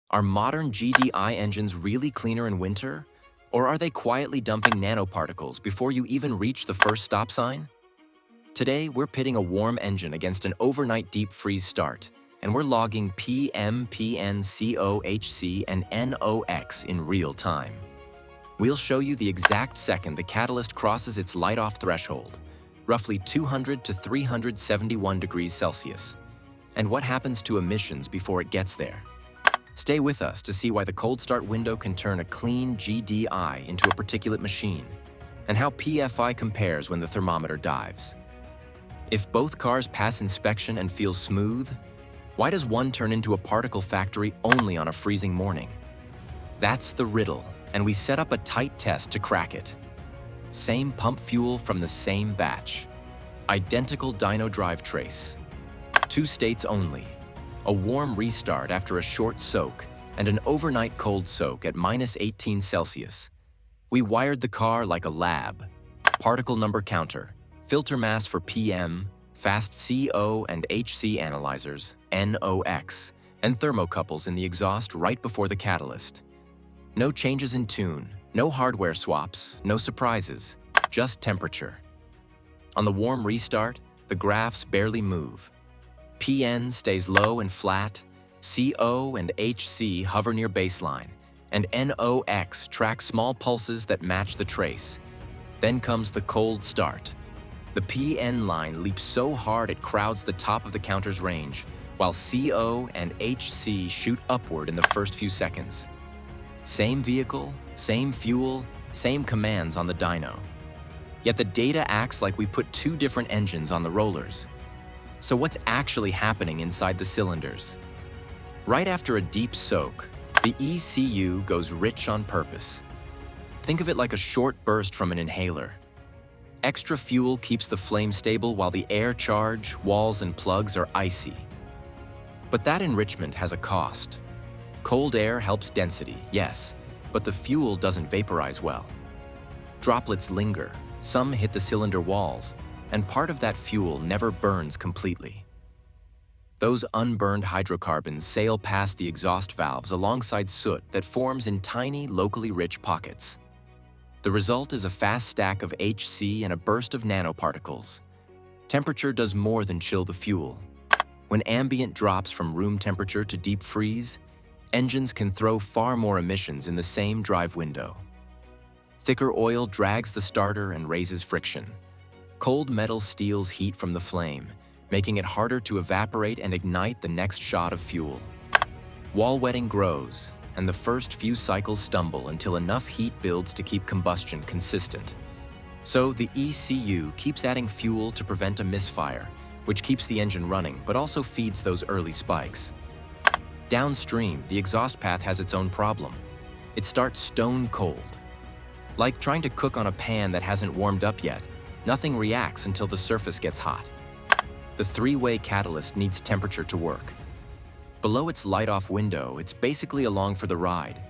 Are modern GDI engines really cleaner in winter? Or are they quietly dumping nanoparticles before you even reach the first stop sign? Today, we're pitting a warm engine against an overnight deep freeze start, and we're logging PM, PN, COHC, and NOx in real time. We'll show you the exact second the catalyst crosses its light-off threshold, roughly 200 to 371 degrees Celsius, and what happens to emissions before it gets there. Stay with us to see why the cold start window can turn a clean GDI into a particulate machine, and how PFI compares when the thermometer dives. If both cars pass inspection and feel smooth, why does one turn into a particle factory only on a freezing morning? That's the riddle, and we set up a tight test to crack it. Same pump fuel from the same batch. Identical dyno drive trace. 2 states only. A warm restart after a short soak, and an overnight cold soak at -18 Celsius. We wired the car like a lab. Particle number counter, filter mass for PM, fast CO and HC analyzers, NOx, and thermocouples in the exhaust right before the catalyst. No changes in tune, no hardware swaps, no surprises, just temperature. On the warm restart, the graphs barely move. PN stays low and flat, CO and HC hover near baseline, and NOx tracks small pulses that match the trace. Then comes the cold start. The PN line leaps so hard it crowds the top of the counter's range, while CO and HC shoot upward in the first few seconds. Same vehicle, same fuel, same commands on the dyno. Yet the data acts like we put 2 different engines on the rollers. So what's actually happening inside the cylinders? Right after a deep soak, the ECU goes rich on purpose. Think of it like a short burst from an inhaler. Extra fuel keeps the flame stable while the air charge, walls, and plugs are icy. But that enrichment has a cost. Cold air helps density, yes, but the fuel doesn't vaporize well. Droplets linger, some hit the cylinder walls, and part of that fuel never burns completely. Those unburned hydrocarbons sail past the exhaust valves alongside soot that forms in tiny, locally rich pockets. The result is a fast stack of HC and a burst of nanoparticles. Temperature does more than chill the fuel. When ambient drops from room temperature to deep freeze, engines can throw far more emissions in the same drive window. Thicker oil drags the starter and raises friction. Cold metal steals heat from the flame, making it harder to evaporate and ignite the next shot of fuel. Wall wetting grows, and the first few cycles stumble until enough heat builds to keep combustion consistent. So the ECU keeps adding fuel to prevent a misfire, which keeps the engine running but also feeds those early spikes. Downstream, the exhaust path has its own problem. It starts stone cold. Like trying to cook on a pan that hasn't warmed up yet, nothing reacts until the surface gets hot. The 3-way catalyst needs temperature to work. Below its light-off window, it's basically along for the ride.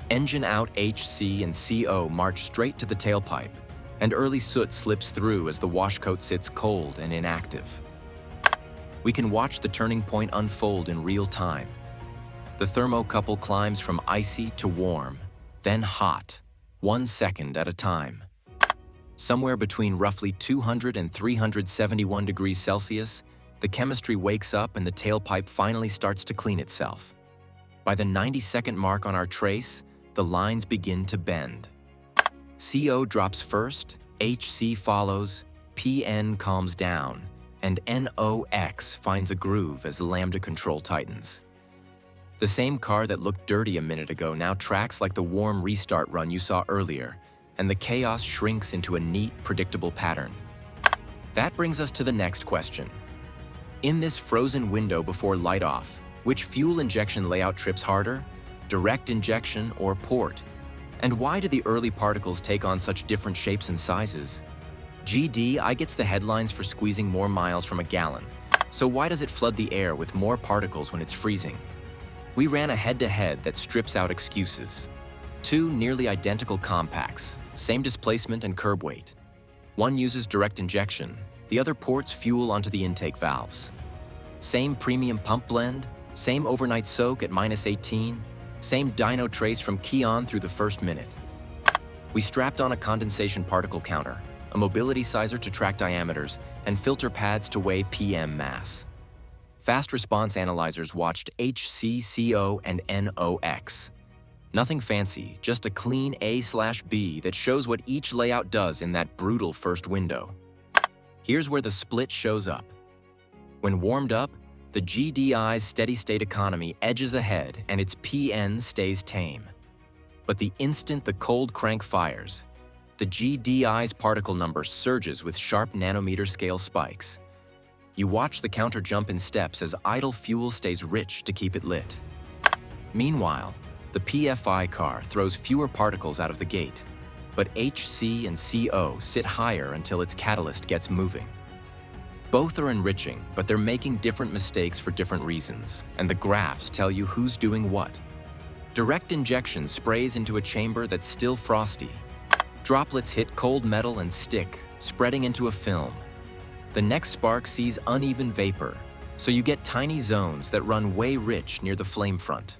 Engine out HC and CO march straight to the tailpipe, and early soot slips through as the washcoat sits cold and inactive. We can watch the turning point unfold in real time. The thermocouple climbs from icy to warm, then hot, 1 second at a time. Somewhere between roughly 200 and 371 degrees Celsius, the chemistry wakes up and the tailpipe finally starts to clean itself. By the 90-second mark on our trace, the lines begin to bend. CO drops first, HC follows, PN calms down, and NOx finds a groove as the lambda control tightens. The same car that looked dirty a minute ago now tracks like the warm restart run you saw earlier, and the chaos shrinks into a neat, predictable pattern. That brings us to the next question. In this frozen window before light-off, which fuel injection layout trips harder? Direct injection or port? And why do the early particles take on such different shapes and sizes? GDI gets the headlines for squeezing more miles from a gallon. So why does it flood the air with more particles when it's freezing? We ran a head-to-head that strips out excuses. 2 nearly identical compacts, same displacement and curb weight. One uses direct injection, the other ports fuel onto the intake valves. Same premium pump blend, Same overnight soak at -18, same dyno trace from key on through the first minute. We strapped on a condensation particle counter, a mobility sizer to track diameters, and filter pads to weigh PM mass. Fast response analyzers watched HC, CO, and NOx. Nothing fancy, just a clean A/B that shows what each layout does in that brutal first window. Here's where the split shows up. When warmed up, the GDI's steady-state economy edges ahead and its PN stays tame. But the instant the cold crank fires, the GDI's particle number surges with sharp nanometer-scale spikes. You watch the counter jump in steps as idle fuel stays rich to keep it lit. Meanwhile, the PFI car throws fewer particles out of the gate, but HC and CO sit higher until its catalyst gets moving. Both are enriching, but they're making different mistakes for different reasons, and the graphs tell you who's doing what. Direct injection sprays into a chamber that's still frosty. Droplets hit cold metal and stick, spreading into a film. The next spark sees uneven vapor, so you get tiny zones that run way rich near the flame front.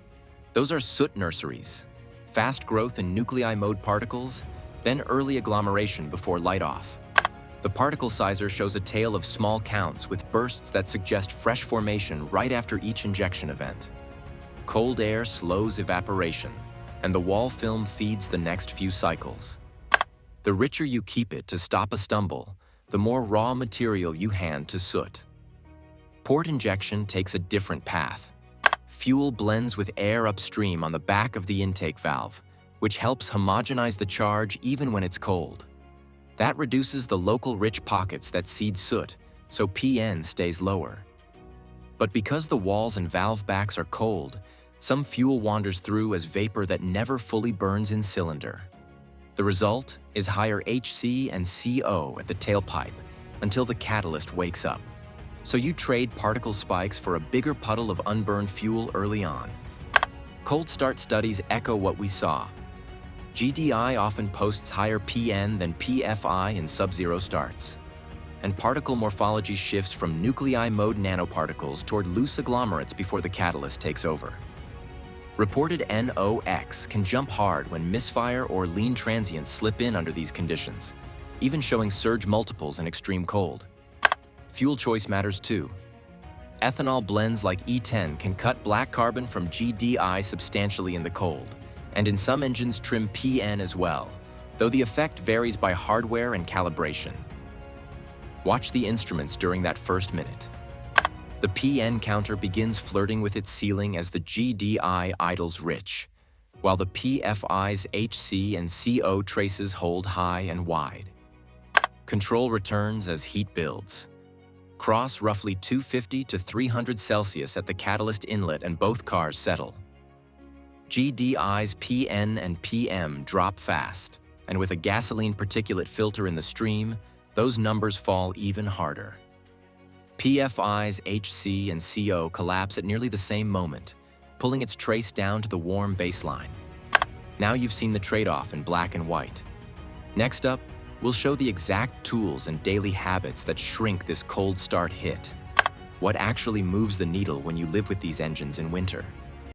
Those are soot nurseries, fast growth in nuclei mode particles, then early agglomeration before light off. The particle sizer shows a tail of small counts with bursts that suggest fresh formation right after each injection event. Cold air slows evaporation, and the wall film feeds the next few cycles. The richer you keep it to stop a stumble, the more raw material you hand to soot. Port injection takes a different path. Fuel blends with air upstream on the back of the intake valve, which helps homogenize the charge even when it's cold. That reduces the local rich pockets that seed soot, so PN stays lower. But because the walls and valve backs are cold, some fuel wanders through as vapor that never fully burns in cylinder. The result is higher HC and CO at the tailpipe until the catalyst wakes up. So you trade particle spikes for a bigger puddle of unburned fuel early on. Cold start studies echo what we saw. GDI often posts higher PN than PFI in sub-zero starts. And particle morphology shifts from nuclei mode nanoparticles toward loose agglomerates before the catalyst takes over. Reported NOx can jump hard when misfire or lean transients slip in under these conditions, even showing surge multiples in extreme cold. Fuel choice matters too. Ethanol blends like E10 can cut black carbon from GDI substantially in the cold, and in some engines trim PN as well, though the effect varies by hardware and calibration. Watch the instruments during that first minute. The PN counter begins flirting with its ceiling as the GDI idles rich, while the PFI's HC and CO traces hold high and wide. Control returns as heat builds. Cross roughly 250 to 300 Celsius at the catalyst inlet and both cars settle. GDI's PN and PM drop fast, and with a gasoline particulate filter in the stream, those numbers fall even harder. PFI's HC and CO collapse at nearly the same moment, pulling its trace down to the warm baseline. Now you've seen the trade-off in black and white. Next up, we'll show the exact tools and daily habits that shrink this cold start hit. What actually moves the needle when you live with these engines in winter?